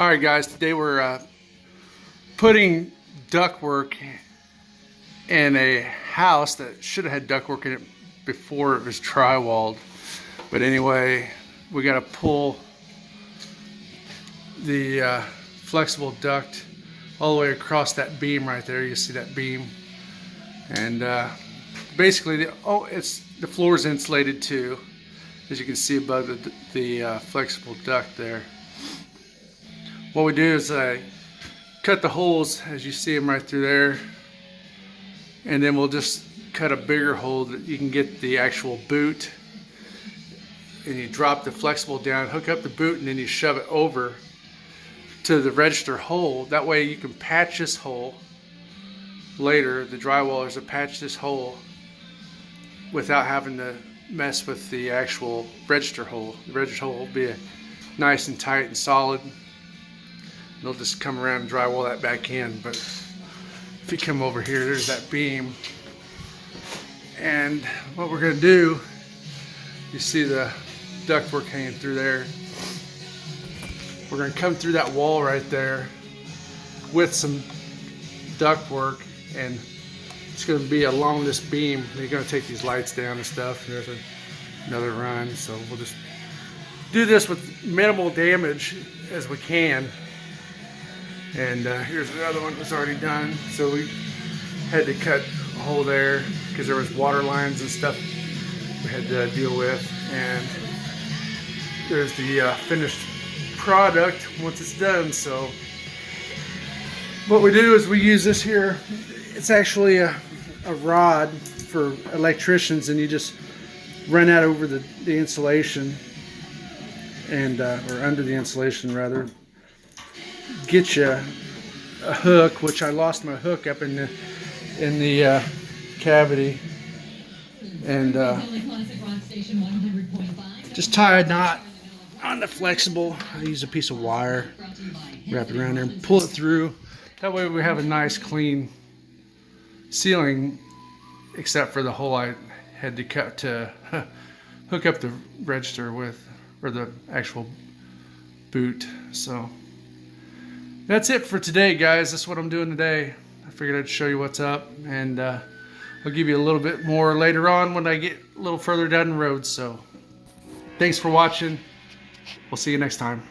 Alright guys, today we're putting ductwork in a house that should have had ductwork in it before it was drywalled. But anyway, we got to pull the flexible duct all the way across that beam right there. You see that beam, and basically the floor is insulated too, as you can see above the flexible duct there. What we do is cut the holes as you see them right through there, and then we'll just cut a bigger hole that you can get the actual boot, and you drop the flexible down, hook up the boot, and then you shove it over to the register hole. That way you can patch this hole later. The drywallers will patch this hole without having to mess with the actual register hole. The register hole will be nice and tight and solid. They'll just come around and drywall that back in. But if you come over here, there's that beam, and what we're going to do, you see the ductwork hanging through there. We're going to come through that wall right there with some ductwork, and it's going to be along this beam. You're going to take these lights down and stuff. There's another run, so we'll just do this with minimal damage as we can. And here's another one that's already done. So we had to cut a hole there because there was water lines and stuff we had to deal with. And there's the finished product once it's done. So what we do is we use this here. It's actually a rod for electricians, and you just run that over the insulation, and or under the insulation rather. Get you a hook, which I lost my hook up in the cavity, and just tie a knot on the flexible. I use a piece of wire, wrap it around there, and pull it through. That way we have a nice clean ceiling, except for the hole I had to cut to hook up the register with, or the actual boot. So that's it for today, guys. That's what I'm doing today. I figured I'd show you what's up, and I'll give you a little bit more later on when I get a little further down the road. So thanks for watching. We'll see you next time.